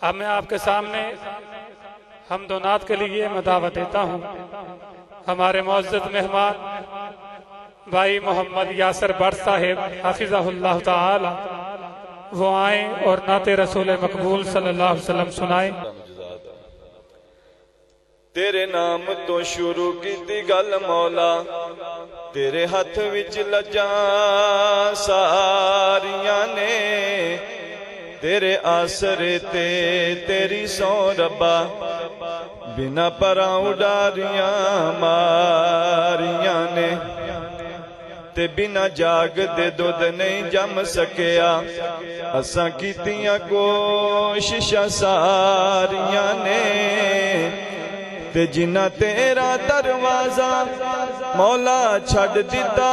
اب میں آپ کے سامنے حمد و نعت کے لیے میں دعوت دیتا ہوں ہمارے معزز مہمان بھائی محمد یاسر بٹ صاحب حفظہ اللہ تعالی، وہ آئیں اور نعت رسول مقبول صلی اللہ علیہ وسلم سنائیں۔ تیرے نام تو شروع کی گل مولا، تیرے ہاتھ وچ لجاں ساریاں نے، تیرے آسرے تے تیری سو ربا، بنا پراں اڈاریاں ماریاں نے، تے بنا جاگ دے دودھ نہیں جم سکیا، اساں کیتیاں کوششاں ساریاں نے، تے جنہ تیرا دروازہ مولا چھڈ دیتا،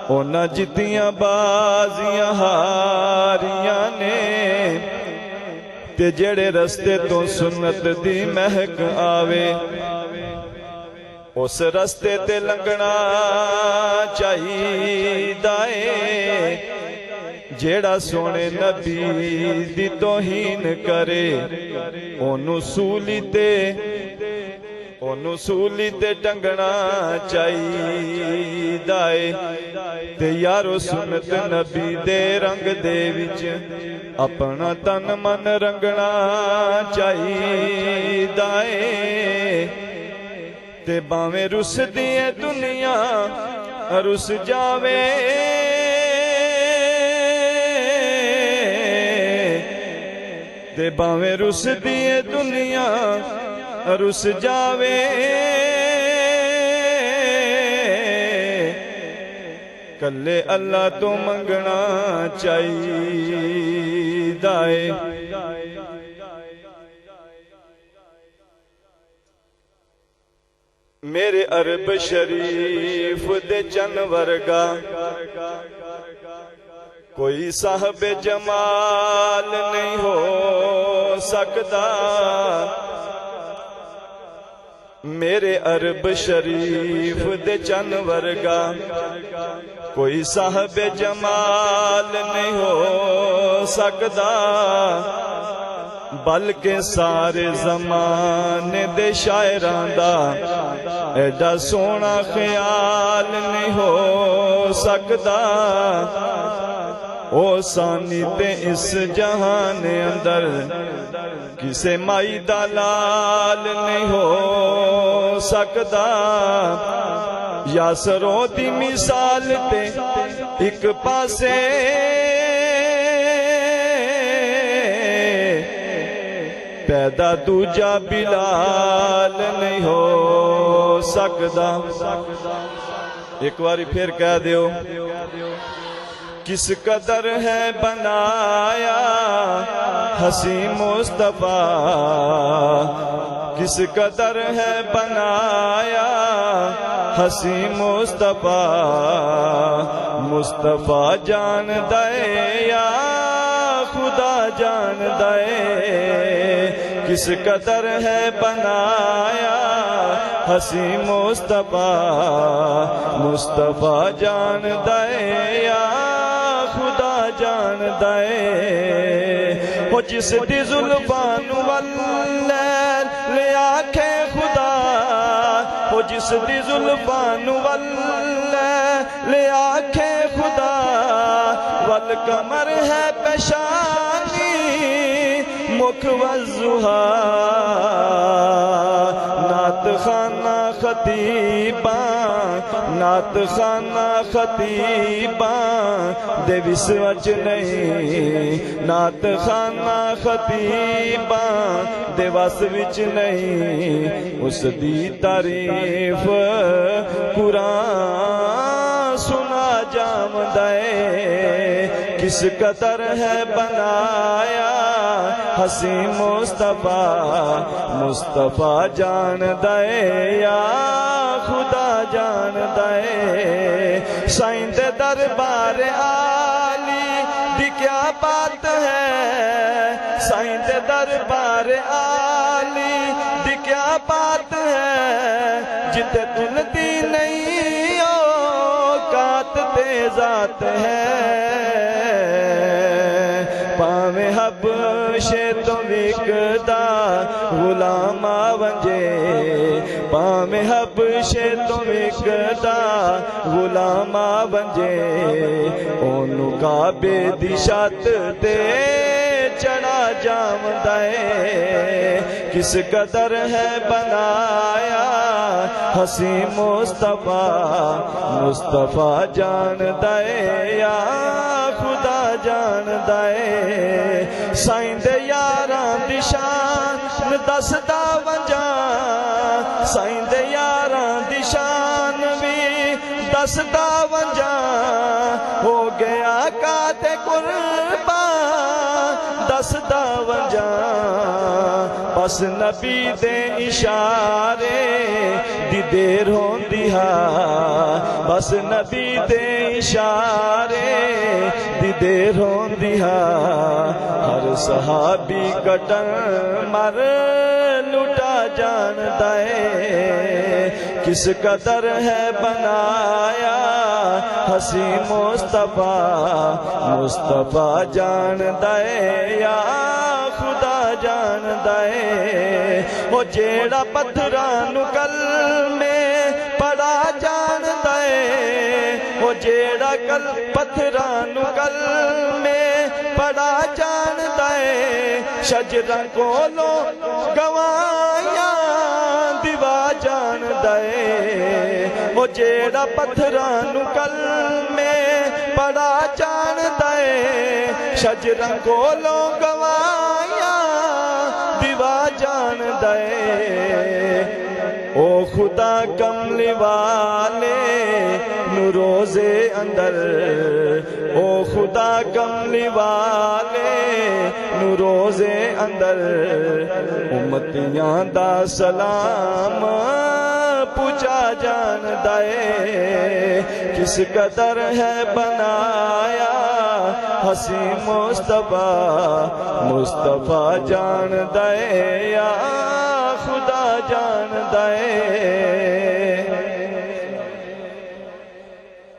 اونا جتیاں بازیاں ہاریاں نے، تے جڑے رستے تو سنت دی مہک آوے، اس رستے تے لنگنا چاہیدا اے، جیڑا سونے نبی دی توہین کرے، اونوں سولی تے ٹنگنا چاہیدا اے، تے یارو سنت نبی دے رنگ دے وچ اپنا تن من رنگنا چاہیدا اے، تے باویں رس دیے دنیا رس جاوے، تے باویں رس دیے دنیا رس جاوے، کلے اللہ تو منگنا چاہیدا اے۔ میرے عرب شریف دے چن ورگا کوئی صاحب جمال نہیں ہو سکتا، میرے عرب شریف دے چن ورگا کوئی صاحب جمال نہیں ہو سکتا، بلکہ سارے زمانے دے شاعراں دا ایڈا سونا خیال نہیں ہو سکتا، او سانی تے اس جہان اندر کسے مائی دا لال نہیں ہو سکتا، یاسروں دی مثال تے ایک پاسے پیدا دوجا بلال نہیں ہو سکتا۔ ایک باری پھر کہہ دیو، کس قدر ہے بنایا حسین مصطفیٰ، کس قدر ہے بنایا حسین مصطفیٰ، مصطفیٰ جان دے یا خدا جان دے، کس قدر ہے بنایا حسین مصطفیٰ، مصطفیٰ جان دے یا خدا جان دے، وہ جس دی زلفان واللیل لے آکھے خدا، وہ جس دی زلفان واللیل لے آکھے خدا، والقمر ہے پیشانی مکھ والضحیٰ، نعت خانہ خطیباں، نعت خانہ خطیباں دے وسوچ نہیں، نعت خانہ خطیباں دے وس وچ نہیں، اس دی تعریف قرآن سنا جام دے، کس قدر ہے بنایا حسین مصطفیٰ، مصطفیٰ جان دے یا خدا جان دے، سائیں دے دربار عالی دی کیا بات ہے، سائیں دے دربار عالی دی کیا بات ہے، جتے تلتی نہیں اوقات ذات ہے پاویں حبشے تو وکدا غلام ونجے پاویں حبشے تو وکدا غلام ونجے اونوں کعبے دی چھت تے چڑھا جاوندا ہے کس قدر ہے بنایا حسین مصطفیٰ مصطفیٰ جاندا ہے یا خدا جاندا ہے سائیں دے یاراں دی شان دسدا ونجاں سائیں دے یاراں دی شان وی دسدا ونجاں ہو گیا کاتے قربان دسدا ونجاں بس نبی دے اشارے دی دیر ہوندی ہا بس نبی دے اشارے دی دیر ہوندی ہا ہر صحابی کٹن مر لٹا جاندا ہے کس قدر ہے بنایا حسین مصطفیٰ مصطفیٰ جاندا ہے یا خدا جاندا ہے او جیڑا پتھراں نوں کلمے پڑھا جاندا ہے او جیڑا پتھراں نوں کلمے پڑھا جاندا ہے شجراں کولوں گواہیاں دیوا جاندا ہے او جیڑا پتھراں نوں کلمے پڑھا جاندا ہے شجراں کولوں گواہیاں دیوا جاندا ہے او خدا کملی والے نو روزے اندر او خدا کملی والے نو روزے اندر امتیاں دا سلام پوچھا جاندا ہے کس قدر ہے بنایا حسین مصطفیٰ مصطفیٰ جاندا ہے یا خدا جاندا ہے